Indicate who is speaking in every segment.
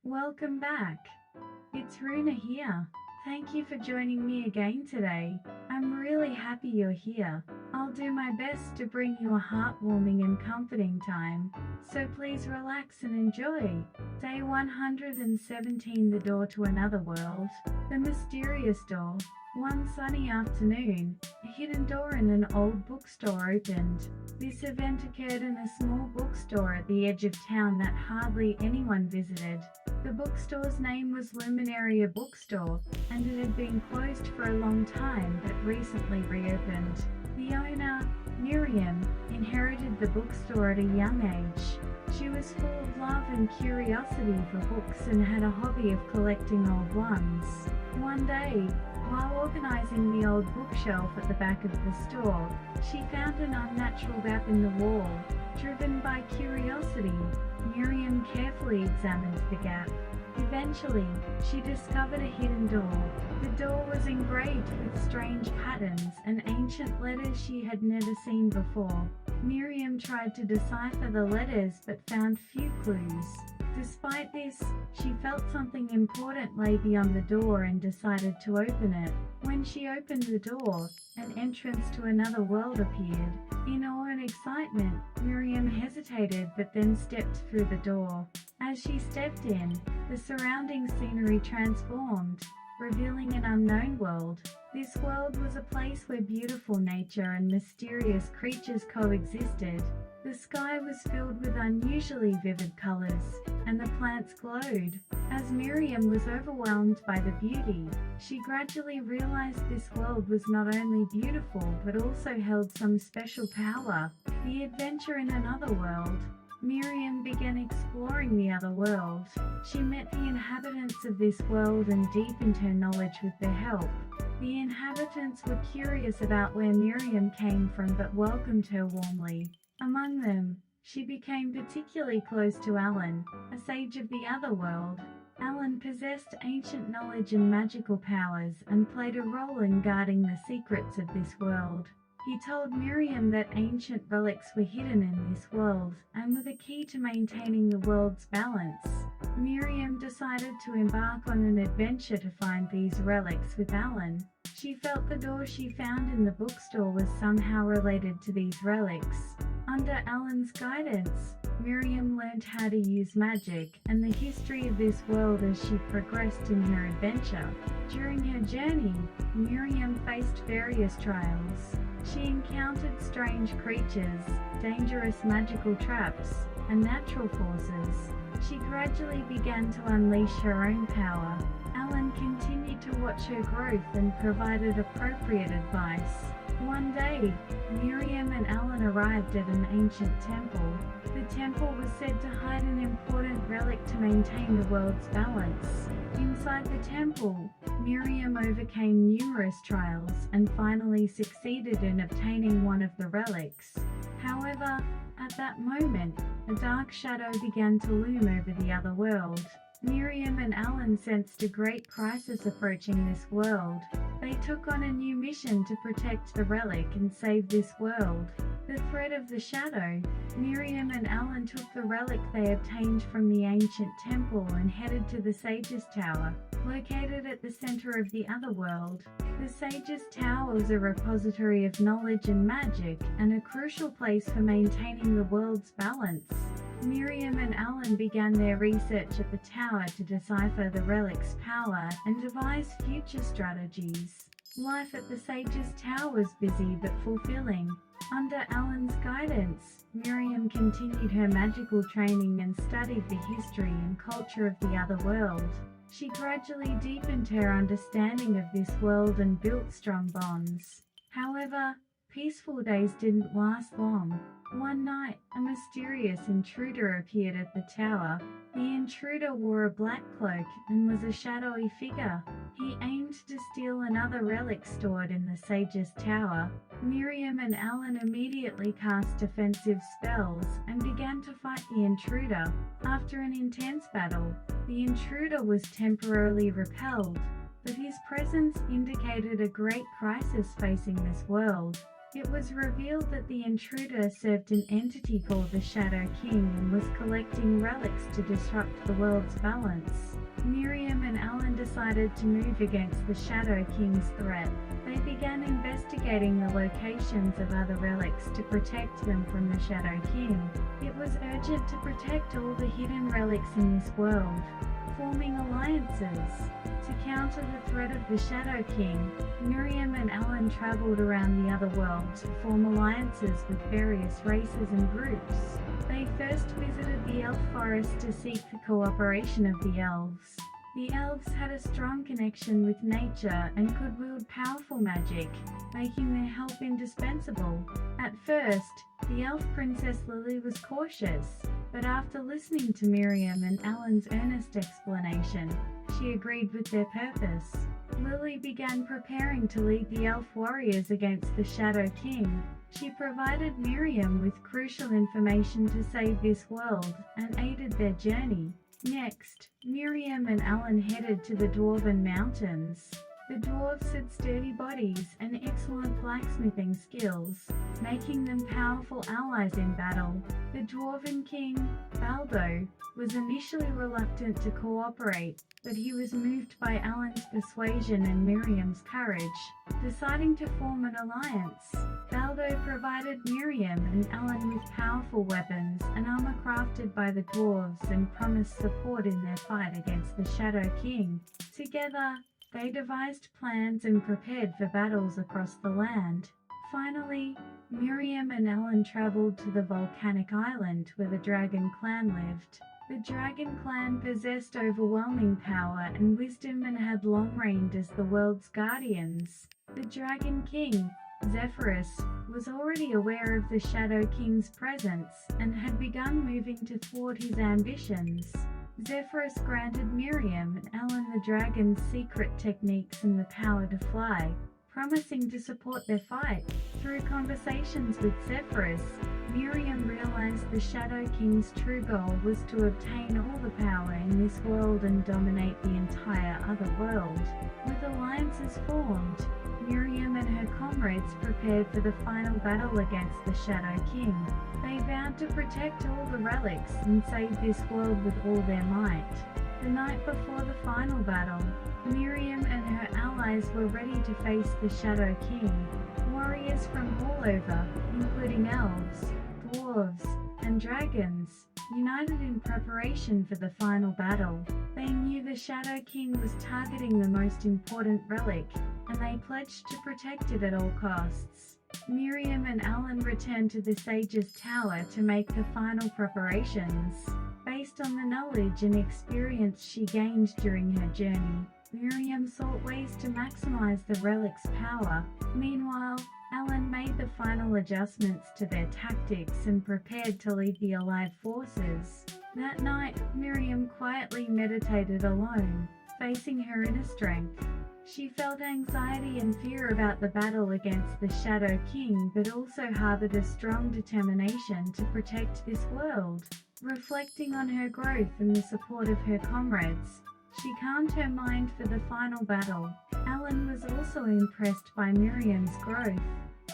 Speaker 1: Welcome back. It's Runa here. Thank you for joining me again today. I'm really happy you're here. I'll do my best to bring you a heartwarming and comforting time, so please relax and enjoy. Day 117, The Door to Another World. The Mysterious Door. One sunny afternoon, a hidden door in an old bookstore opened. This event occurred in a small bookstore at the edge of town that hardly anyone visited. The bookstore's name was Luminaria Bookstore, and it had been closed for a long time but recently reopened. The owner, Miriam, inherited the bookstore at a young age. She was full of love and curiosity for books and had a hobby of collecting old ones. One day, while organizing the old bookshelf at the back of the store, she found an unnatural gap in the wall. Driven by curiosity, Miriam carefully examined the gap. Eventually, she discovered a hidden door. The door was engraved with strange patterns and ancient letters she had never seen before. Miriam tried to decipher the letters but found few clues. Despite this, she felt something important lay beyond the door and decided to open it. When she opened the door, an entrance to another world appeared. In awe and excitement, Miriam hesitated but then stepped through the door. As she stepped in, the surrounding scenery transformed, revealing an unknown world. This world was a place where beautiful nature and mysterious creatures coexisted. The sky was filled with unusually vivid colors, and the plants glowed. As Miriam was overwhelmed by the beauty, she gradually realized this world was not only beautiful but also held some special power. The adventure in another world. Miriam began exploring the other world. She met the inhabitants of this world and deepened her knowledge with their help. The inhabitants were curious about where Miriam came from but welcomed her warmly. Among them, she became particularly close to Alan, a sage of the other world. Alan possessed ancient knowledge and magical powers and played a role in guarding the secrets of this world. He told Miriam that ancient relics were hidden in this world and were the key to maintaining the world's balance. Miriam decided to embark on an adventure to find these relics with Alan. She felt the door she found in the bookstore was somehow related to these relics. Under Alan's guidance, Miriam learned how to use magic and the history of this world as she progressed in her adventure. During her journey, Miriam faced various trials. She encountered strange creatures, dangerous magical traps, and natural forces. She gradually began to unleash her own power. Alan continued to watch her growth and provided appropriate advice. One day, Miriam and Alan arrived at an ancient temple. The temple was said to hide an important relic to maintain the world's balance. Inside the temple, Miriam overcame numerous trials and finally succeeded in obtaining one of the relics. However, at that moment, a dark shadow began to loom over the other world. Miriam and Alan sensed a great crisis approaching this world. They took on a new mission to protect the relic and save this world. The threat of the shadow. Miriam and Alan took the relic they obtained from the ancient temple and headed to the Sage's Tower, located at the center of the other world. The Sage's Tower was a repository of knowledge and magic, and a crucial place for maintaining the world's balance. Miriam and Alan began their research at the tower to decipher the relic's power and devise future strategies. Life at the Sage's Tower was busy but fulfilling. Under Alan's guidance, Miriam continued her magical training and studied the history and culture of the other world. She gradually deepened her understanding of this world and built strong bonds. However, peaceful days didn't last long. One night, a mysterious intruder appeared at the tower. The intruder wore a black cloak and was a shadowy figure. He aimed to steal another relic stored in the Sage's Tower. Miriam and Alan immediately cast defensive spells and began to fight the intruder. After an intense battle, the intruder was temporarily repelled, but his presence indicated a great crisis facing this world. It was revealed that the intruder served an entity called the Shadow King and was collecting relics to disrupt the world's balance. Miriam and Alan decided to move against the Shadow King's threat. They began investigating the locations of other relics to protect them from the Shadow King. It was urgent to protect all the hidden relics in this world, forming alliances. To counter the threat of the Shadow King, Miriam and Alan traveled around the other world to form alliances with various races and groups. They first visited the elf forest to seek the cooperation of the elves. The elves had a strong connection with nature and could wield powerful magic, making their help indispensable. At first, the elf princess Lily was cautious, but after listening to Miriam and Alan's earnest explanation, she agreed with their purpose. Lily began preparing to lead the elf warriors against the Shadow King. She provided Miriam with crucial information to save this world and aided their journey. Next, Miriam and Alan headed to the Dwarven Mountains. The dwarves had sturdy bodies and excellent blacksmithing skills, making them powerful allies in battle. The Dwarven king, Baldo, was initially reluctant to cooperate, but he was moved by Alan's persuasion and Miriam's courage. Deciding to form an alliance, Baldo provided Miriam and Alan with powerful weapons and armor crafted by the dwarves and promised support in their fight against the Shadow King. Together, they devised plans and prepared for battles across the land. Finally, Miriam and Alan traveled to the volcanic island where the Dragon Clan lived. The Dragon Clan possessed overwhelming power and wisdom and had long reigned as the world's guardians. The Dragon King, Zephyrus, was already aware of the Shadow King's presence and had begun moving to thwart his ambitions. Zephyrus granted Miriam and Alan the dragon's secret techniques and the power to fly, promising to support their fight. Through conversations with Zephyrus, Miriam realized the Shadow King's true goal was to obtain all the power in this world and dominate the entire other world. With alliances formed, Miriam and her comrades prepared for the final battle against the Shadow King. They vowed to protect all the relics and save this world with all their might. The night before the final battle, Miriam and her allies were ready to face the Shadow King. Warriors from all over, including elves, dwarves, and dragons, united in preparation for the final battle. They knew the Shadow King was targeting the most important relic, and they pledged to protect it at all costs. Miriam and Alan returned to the Sage's Tower to make the final preparations. Based on the knowledge and experience she gained during her journey, Miriam sought ways to maximize the relic's power. Meanwhile, Alan made the final adjustments to their tactics and prepared to lead the Allied forces. That night, Miriam quietly meditated alone, facing her inner strength. She felt anxiety and fear about the battle against the Shadow King, but also harbored a strong determination to protect this world. Reflecting on her growth and the support of her comrades, she calmed her mind for the final battle. Alan was also impressed by Miriam's growth.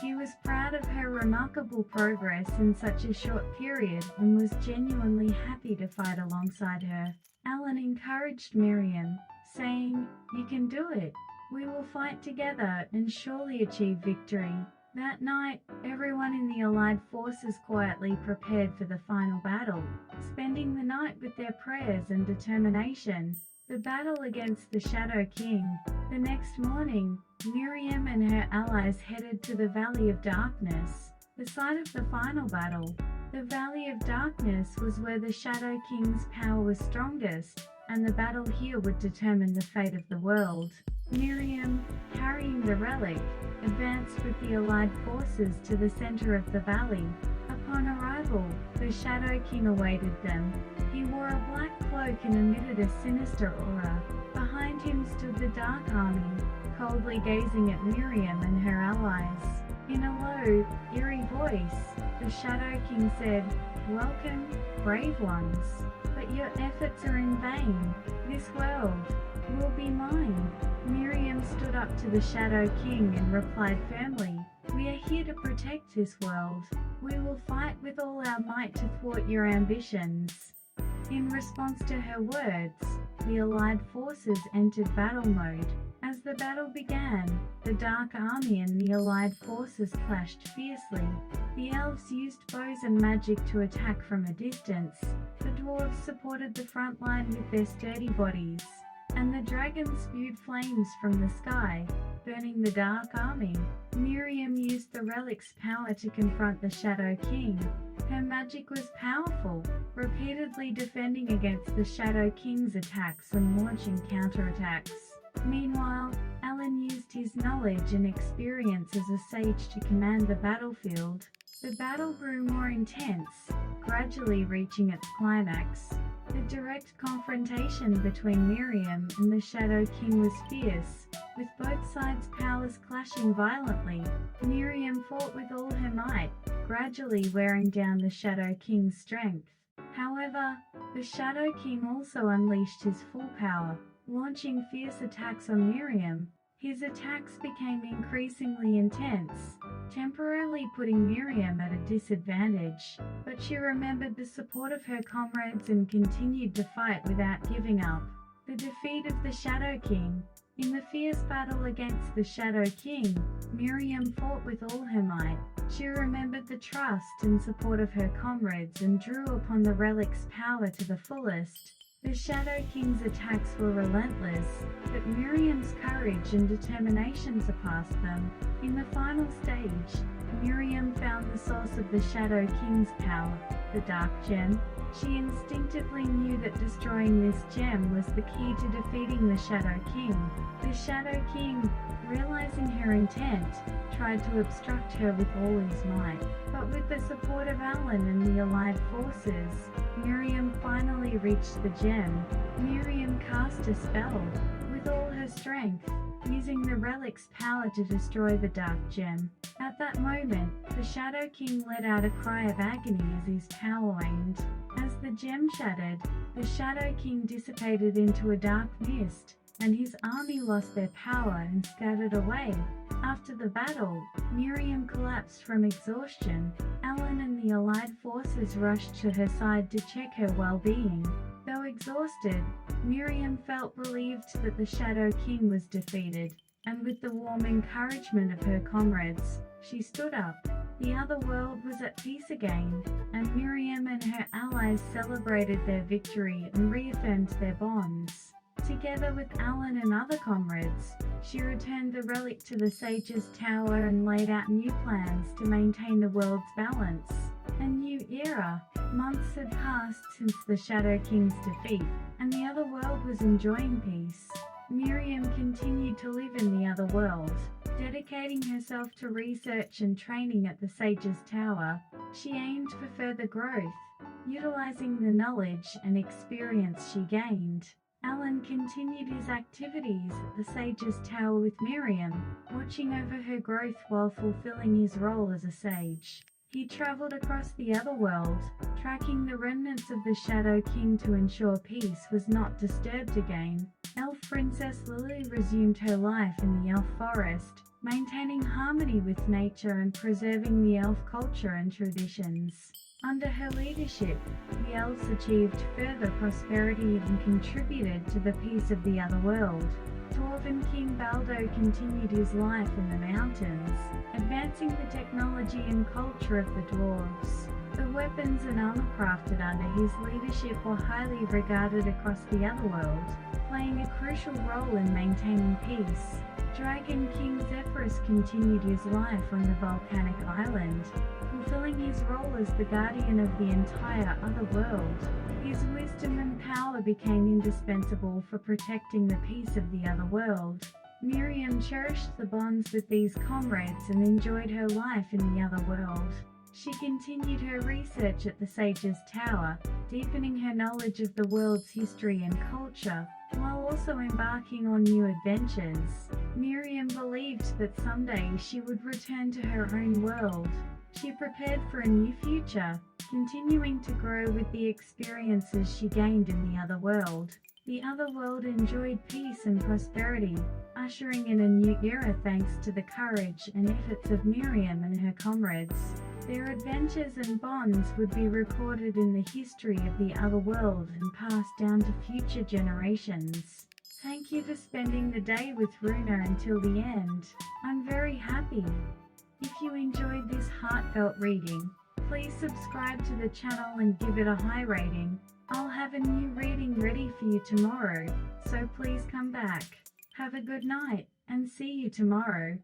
Speaker 1: He was proud of her remarkable progress in such a short period and was genuinely happy to fight alongside her. Alan encouraged Miriam, saying, "You can do it. We will fight together and surely achieve victory." That night, everyone in the Allied forces quietly prepared for the final battle, spending the night with their prayers and determination. The battle against the Shadow King. The next morning, Miriam and her allies headed to the Valley of Darkness, the site of the final battle. The Valley of Darkness was where the Shadow King's power was strongest, and the battle here would determine the fate of the world. Miriam, carrying the relic, advanced with the Allied forces to the center of the valley. Upon arrival, the Shadow King awaited them. He wore a black cloak and emitted a sinister aura. Behind him stood the Dark Army, coldly gazing at Miriam and her allies. In a low, eerie voice, the Shadow King said, "Welcome, brave ones, but your efforts are in vain. This world will be mine." Miriam stood up to the Shadow King and replied firmly, "We We are here to protect this world. We will fight with all our might to thwart your ambitions." In response to her words, the Allied forces entered battle mode. As the battle began, the Dark Army and the Allied forces clashed fiercely. The elves used bows and magic to attack from a distance. The dwarves supported the front line with their sturdy bodies, and the dragons spewed flames from the sky, burning the Dark Army. Miriam used the relic's power to confront the Shadow King. Her magic was powerful, repeatedly defending against the Shadow King's attacks and launching counterattacks. Meanwhile, Alan used his knowledge and experience as a sage to command the battlefield. The battle grew more intense, gradually reaching its climax. The direct confrontation between Miriam and the Shadow King was fierce, with both sides' powers clashing violently. Miriam fought with all her might, gradually wearing down the Shadow King's strength. However, the Shadow King also unleashed his full power, launching fierce attacks on Miriam. His attacks became increasingly intense, temporarily putting Miriam at a disadvantage, but she remembered the support of her comrades and continued to fight without giving up. The defeat of the Shadow King. In the fierce battle against the Shadow King, Miriam fought with all her might. She remembered the trust and support of her comrades and drew upon the relic's power to the fullest. The Shadow King's attacks were relentless, but Miriam's courage and determination surpassed them. In the final stage, Miriam found the source of the Shadow King's power, the Dark Gem. She instinctively knew that destroying this gem was the key to defeating the Shadow King. The Shadow King, realizing her intent, tried to obstruct her with all his might. But with the support of Alan and the Allied forces, Miriam finally reached the gem. Miriam cast a spell, with all her strength, using the relic's power to destroy the Dark Gem. At that moment, the Shadow King let out a cry of agony as his power waned. As the gem shattered, the Shadow King dissipated into a dark mist, and his army lost their power and scattered away. After the battle, Miriam collapsed from exhaustion. Alan and the Allied forces rushed to her side to check her well-being. Though exhausted, Miriam felt relieved that the Shadow King was defeated, and with the warm encouragement of her comrades, she stood up. The other world was at peace again, and Miriam and her allies celebrated their victory and reaffirmed their bonds. Together with Alan and other comrades, she returned the relic to the Sage's Tower and laid out new plans to maintain the world's balance. A new era. Months had passed since the Shadow King's defeat, and the other world was enjoying peace. Miriam continued to live in the other world, dedicating herself to research and training at the Sage's Tower. She aimed for further growth, utilizing the knowledge and experience she gained. Alan continued his activities at the Sage's Tower with Miriam, watching over her growth while fulfilling his role as a sage. He traveled across the other world, tracking the remnants of the Shadow King to ensure peace was not disturbed again. Elf Princess Lily resumed her life in the elf forest, maintaining harmony with nature and preserving the elf culture and traditions. Under her leadership, the elves achieved further prosperity and contributed to the peace of the other world. Dwarven King Baldo continued his life in the mountains, advancing the technology and culture of the dwarves. The weapons and armor crafted under his leadership were highly regarded across the other world, playing a crucial role in maintaining peace. Dragon King Zephyrus continued his life on the volcanic island, fulfilling his role as the guardian of the entire other world. His wisdom and power became indispensable for protecting the peace of the other world. Miriam cherished the bonds with these comrades and enjoyed her life in the other world. She continued her research at the Sage's Tower, deepening her knowledge of the world's history and culture, while also embarking on new adventures. Miriam believed that someday she would return to her own world. She prepared for a new future, continuing to grow with the experiences she gained in the other world. The other world enjoyed peace and prosperity, ushering in a new era thanks to the courage and efforts of Miriam and her comrades. Their adventures and bonds would be recorded in the history of the other world and passed down to future generations. Thank you for spending the day with Runa until the end. I'm very happy. If you enjoyed this heartfelt reading, please subscribe to the channel and give it a high rating. I'll have a new reading ready for you tomorrow, so please come back. Have a good night, and see you tomorrow.